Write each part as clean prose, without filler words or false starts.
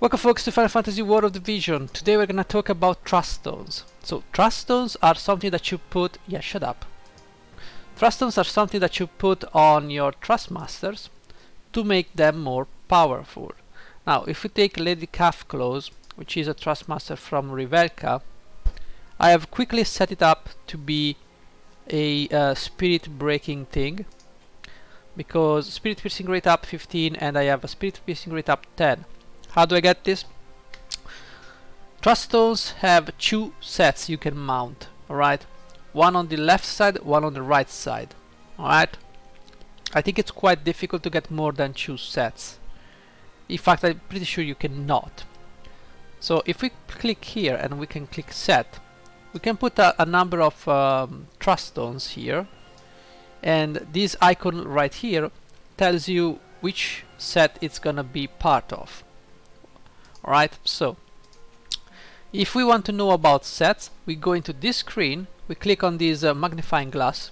Welcome folks to Final Fantasy War of the Vision. Today we're gonna talk about Truststones. So Truststones are something that you put... yeah, shut up. Truststones are something that you put on your Trustmasters to make them more powerful. Now, if we take Lady Calfclaws, which is a Trustmaster from Rivelka, I have quickly set it up to be a spirit breaking thing, because spirit piercing rate up 15 and I have a spirit piercing rate up 10. How do I get this? Truststones have two sets you can mount, alright? One on the left side, one on the right side, alright? I think it's quite difficult to get more than two sets. In fact, I'm pretty sure you cannot. So if we click here and we can click set, we can put a number of Truststones here, and this icon right here tells you which set it's gonna be part of. Alright, so if we want to know about sets, we go into this screen, we click on this magnifying glass,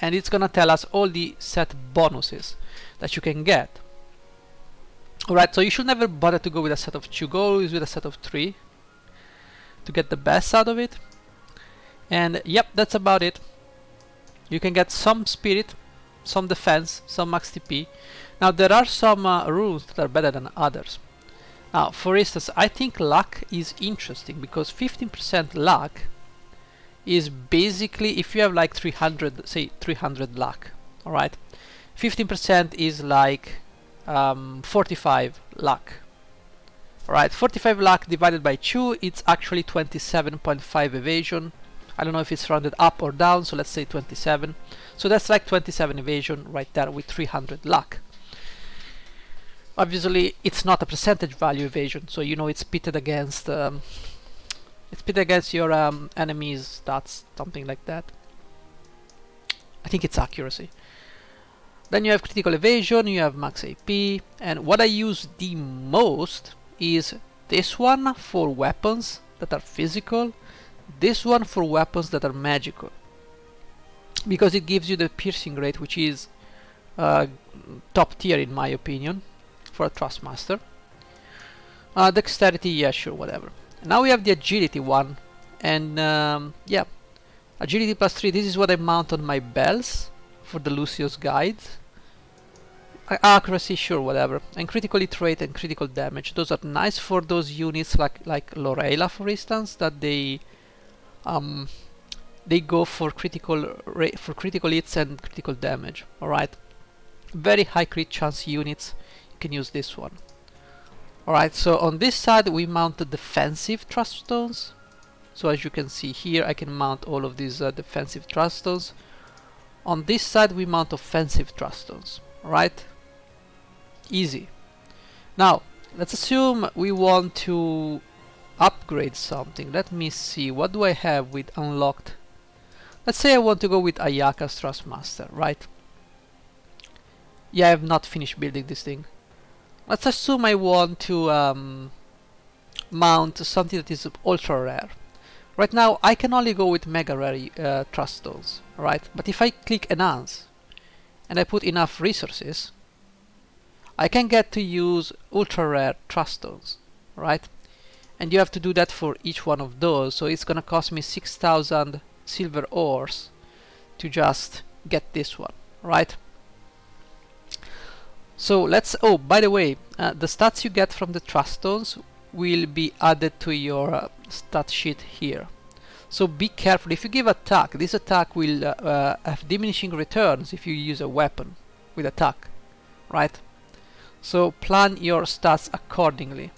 and it's gonna tell us all the set bonuses that you can get. Alright, so you should never bother to go with a set of 2, go always with a set of 3 to get the best out of it. And yep, that's about it. You can get some spirit, some defense, some max TP. Now there are some rules that are better than others. Now, for instance, I think luck is interesting because 15% luck is basically, if you have like 300, say 300 luck, alright? 15% is like 45 luck. Alright, 45 luck divided by 2, it's actually 27.5 evasion. I don't know if it's rounded up or down, so let's say 27. So that's like 27 evasion right there with 300 luck. Obviously, it's not a percentage value evasion, so you know it's pitted against your enemy's stats, something like that. I think it's accuracy. Then you have critical evasion, you have max AP, and what I use the most is this one for weapons that are physical, this one for weapons that are magical, because it gives you the piercing rate, which is top tier in my opinion for a Trustmaster. Dexterity, yeah, sure, whatever. Now we have the agility one, and yeah, agility plus 3. This is what I mount on my bells for the Lucio's guide. Accuracy, sure, whatever. And critical hit rate and critical damage. Those are nice for those units like Lorela, for instance, that they go for critical hits and critical damage. All right, very high crit chance units. Can use this one. Alright, so on this side we mount the defensive Truststones. So as you can see here, I can mount all of these defensive Truststones. On this side we mount offensive Truststones. Alright, easy. Now let's assume we want to upgrade something. Let me see, what do I have with unlocked? Let's say I want to go with Ayaka's Trustmaster, right? Yeah, I have not finished building this thing. Let's assume I want to mount something that is ultra rare. Right now I can only go with mega rare Truststones, right? But if I click enhance and I put enough resources, I can get to use ultra rare Truststones, right? And you have to do that for each one of those, so it's gonna cost me 6,000 silver ores to just get this one, right? So let's, oh, by the way, the stats you get from the Truststones will be added to your stat sheet here. So be careful. If you give attack, this attack will have diminishing returns if you use a weapon with attack, right? So plan your stats accordingly.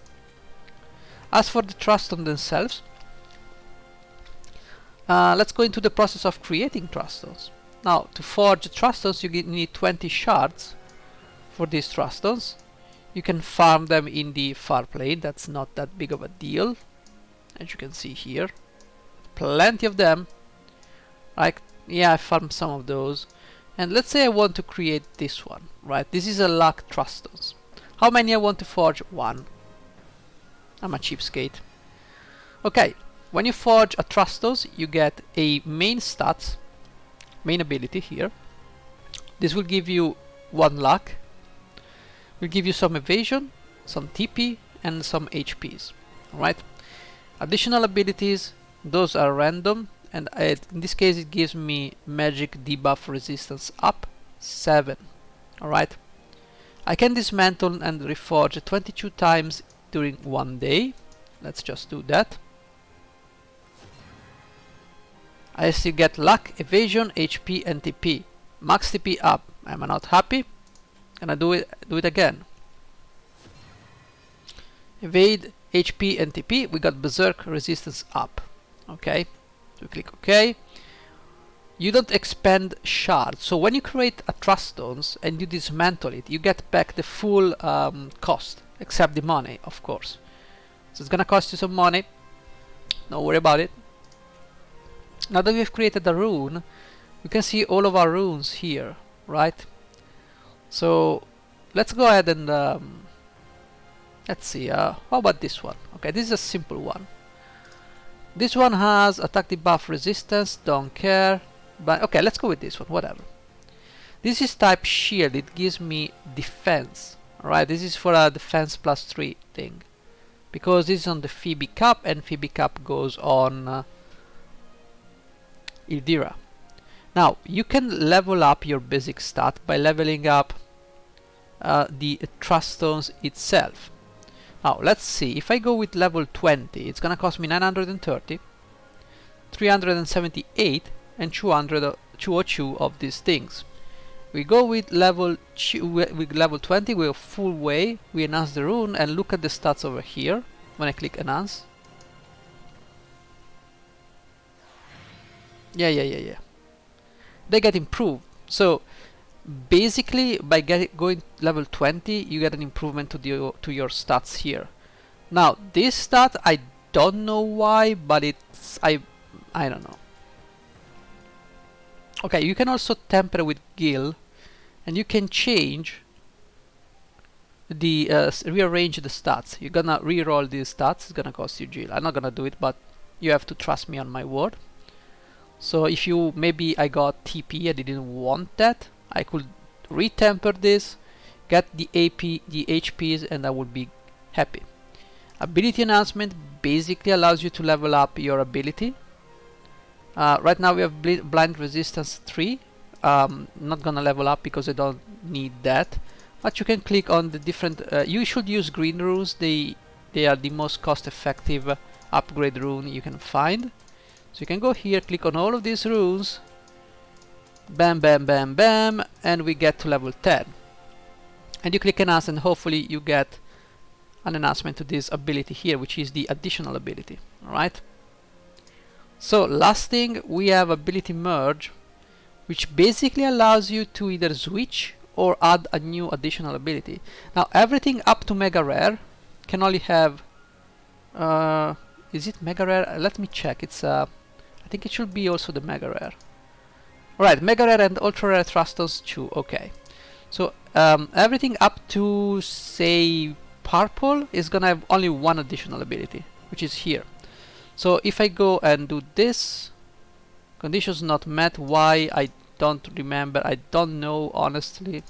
As for the Truststones themselves, let's go into the process of creating Truststones. Now, to forge Truststones, you need 20 shards. For these Truststones, you can farm them in the far plane. That's not that big of a deal, as you can see here. Plenty of them. Like, yeah, I farmed some of those. And let's say I want to create this one, right? This is a luck Truststones. How many I want to forge? 1. I'm a cheapskate. Okay, when you forge a Truststones, you get a main stats, main ability here. This will give you 1 luck. Will give you some evasion, some TP, and some HPs. Alright, additional abilities, those are random, and in this case it gives me magic debuff resistance up 7. Alright, I can dismantle and reforge 22 times during one day. Let's just do that. I still get luck, evasion, HP and TP. Max TP up. I'm not happy. Gonna do it again. Evade, HP and TP. We got berserk resistance up. Okay. So we click OK. You don't expend shards. So when you create a Truststones and you dismantle it, you get back the full cost, except the money, of course. So it's gonna cost you some money. Don't worry about it. Now that we've created a rune, we can see all of our runes here, right? So let's go ahead and let's see. How about this one? Okay, this is a simple one. This one has attack debuff resistance. Don't care. But okay, let's go with this one. Whatever. This is type shield. It gives me defense. Alright, this is for a defense +3 thing, because this is on the Phoebe Cup, and Phoebe Cup goes on Ildira. Now you can level up your basic stat by leveling up the Truststones itself. Now let's see, if I go with level 20, it's gonna cost me 930, 378 and 202 of these things. We go with level 20, we're full way, we enhance the rune, and look at the stats over here when I click enhance. Yeah. They get improved. So basically, by going level 20, you get an improvement to your stats here. Now this stat, I don't know why, but it's I don't know. Okay, you can also temper with Gil, and you can change the rearrange the stats. You're gonna re-roll these stats. It's gonna cost you Gil. I'm not gonna do it, but you have to trust me on my word. So if you, maybe I got TP, I didn't want that, I could retemper this, get the AP, the HPs, and I would be happy. Ability enhancement basically allows you to level up your ability. Right now we have blind resistance 3. Not gonna level up because I don't need that. But you can click on the different. You should use green runes. They are the most cost-effective upgrade rune you can find. So you can go here, click on all of these runes, bam, bam, bam, bam, and we get to level 10. And you click enhance, and hopefully you get an enhancement to this ability here, which is the additional ability. Alright. So last thing, we have ability merge, which basically allows you to either switch or add a new additional ability. Now everything up to mega rare can only have is it mega rare? Let me check. It's I think it should be also the mega rare. Alright, mega rare and ultra rare Truststones 2. Okay, so everything up to, say, purple is gonna have only one additional ability, which is here. So if I go and do this, conditions not met. Why? I don't remember. I don't know, honestly,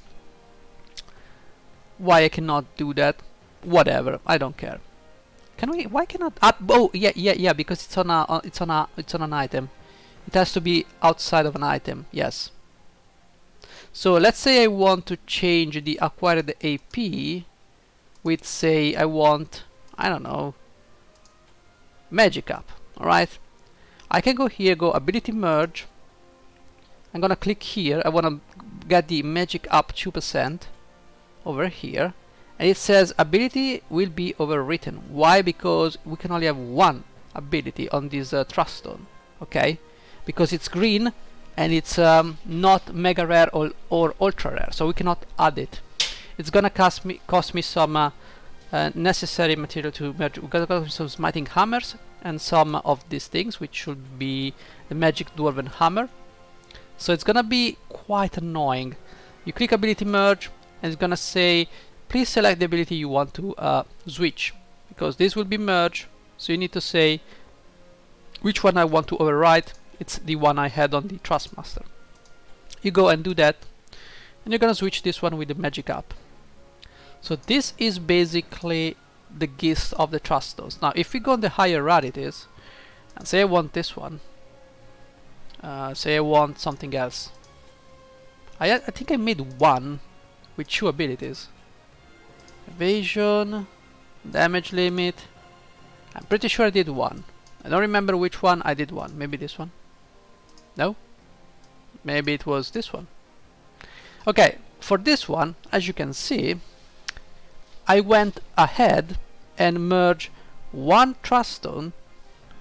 why I cannot do that. Whatever, I don't care. Can we? Why cannot? Oh, yeah. Because it's on an item. It has to be outside of an item. Yes. So let's say I want to change the acquired AP with, say, I want, I don't know, magic up. All right. I can go here, go ability merge. I'm gonna click here. I wanna get the magic up 2% over here. And it says ability will be overwritten. Why? Because we can only have one ability on this Truststone. Okay, because it's green and it's not mega rare or ultra rare, so we cannot add it. It's gonna cost me some necessary material to merge. We're gonna got some smiting hammers and some of these things, which should be the magic dwarven hammer. So it's gonna be quite annoying. You click ability merge, and it's gonna say, please select the ability you want to switch, because this will be merged. So you need to say which one I want to override. It's the one I had on the Trustmaster. You go and do that, and you're gonna switch this one with the magic up. So this is basically the gist of the Truststones. Now if we go on the higher rarities and say I want this one, say I want something else, I think I made one with 2 abilities. Evasion, damage limit. I'm pretty sure I did one. I don't remember which one I did one. Maybe this one? No? Maybe it was this one. Okay, for this one, as you can see, I went ahead and merged one Truststone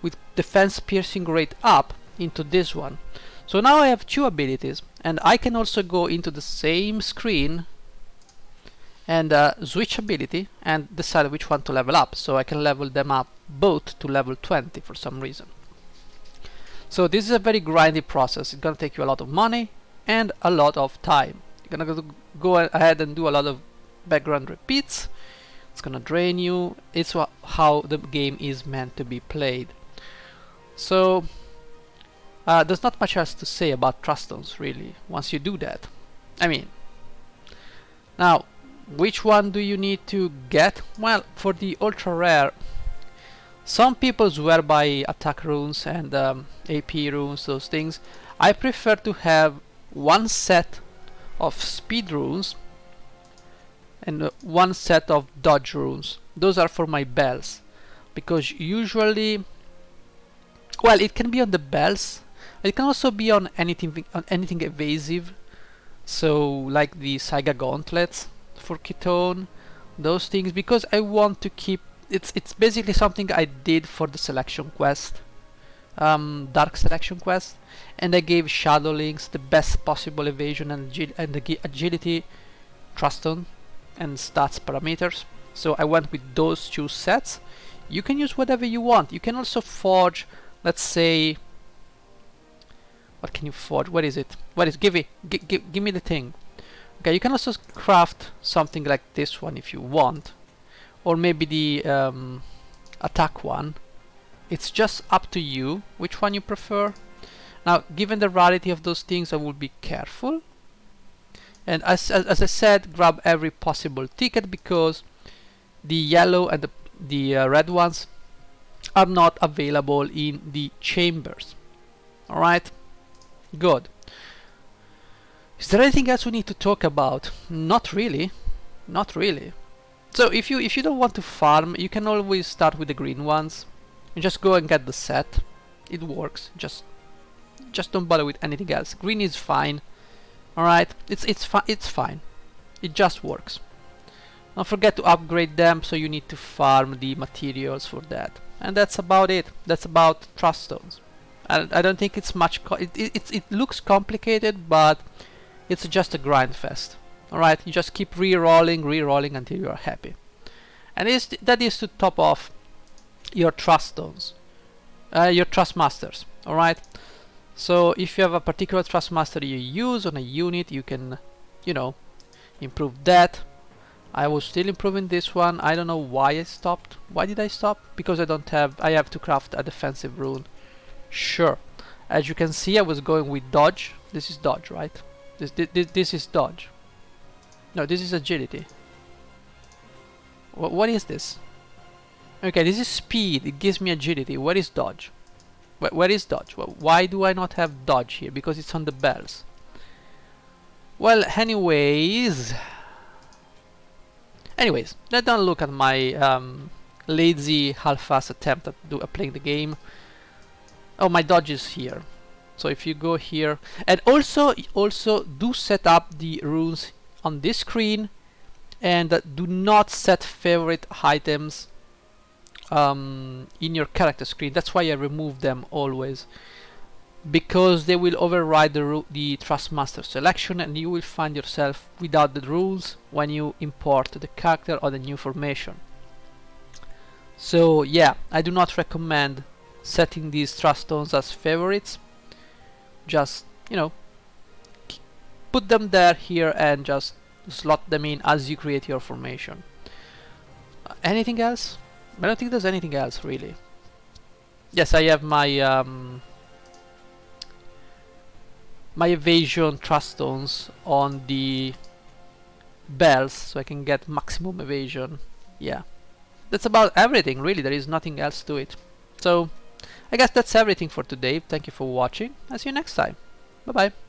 with defense piercing rate up into this one. So now I have 2 abilities, and I can also go into the same screen and switch ability and decide which one to level up. So I can level them up both to level 20 for some reason. So this is a very grindy process. It's gonna take you a lot of money and a lot of time. You're gonna go ahead and do a lot of background repeats. It's gonna drain you. It's how the game is meant to be played. So there's not much else to say about Truststones really once you do that. I mean, now which one do you need to get? Well, for the ultra rare, some people swear by attack runes and AP runes, those things. I prefer to have one set of speed runes and one set of dodge runes. Those are for my bells, because usually, well, it can be on the bells. It can also be on anything evasive. So like the Saiga gauntlets for Ketone, those things, because I want to keep it's basically something I did for the selection quest, dark selection quest, and I gave Shadowlings the best possible evasion and agility Truststone and stats parameters. So I went with those 2 sets. You can use whatever you want. You can also forge, let's say, what can you forge? What is it? What is give me the thing. Okay, you can also craft something like this one if you want, or maybe the attack one. It's just up to you which one you prefer. Now, given the rarity of those things, I will be careful. And as I said, grab every possible ticket, because the yellow and the red ones are not available in the chambers. Alright, good. Is there anything else we need to talk about? Not really. Not really. So if you don't want to farm, you can always start with the green ones and just go and get the set. It works. Just don't bother with anything else. Green is fine. All right, it's fine. It just works. Don't forget to upgrade them, so you need to farm the materials for that. And that's about it. That's about Truststones. I don't think it's much. It looks complicated, but it's just a grind fest. Alright, you just keep re-rolling until you are happy. And that is to top off your Truststones, your Trustmasters. Alright, so if you have a particular Trustmaster you use on a unit, you can, you know, improve that. I was still improving this one. I don't know why I stopped. Why did I stop? Because I have to craft a defensive rune. Sure, as you can see, I was going with dodge. This is dodge, right? This is dodge. No, this is agility. What is this? Okay, this is speed. It gives me agility. What is dodge? Where is dodge? Why do I not have dodge here? Because it's on the bells. Well, anyways, let's not look at my lazy half-ass attempt at playing the game. Oh, my dodge is here. So if you go here, and also do set up the runes on this screen, and do not set favorite items in your character screen. That's why I remove them always, because they will override the Trustmaster selection, and you will find yourself without the rules when you import the character or the new formation. So yeah, I do not recommend setting these Truststones as favorites. Just, you know, put them there, here, and just slot them in as you create your formation. Anything else? I don't think there's anything else really. Yes, I have my my evasion Truststones on the bells, so I can get maximum evasion. Yeah, that's about everything really. There is nothing else to it. So I guess that's everything for today. Thank you for watching. I'll see you next time. Bye bye.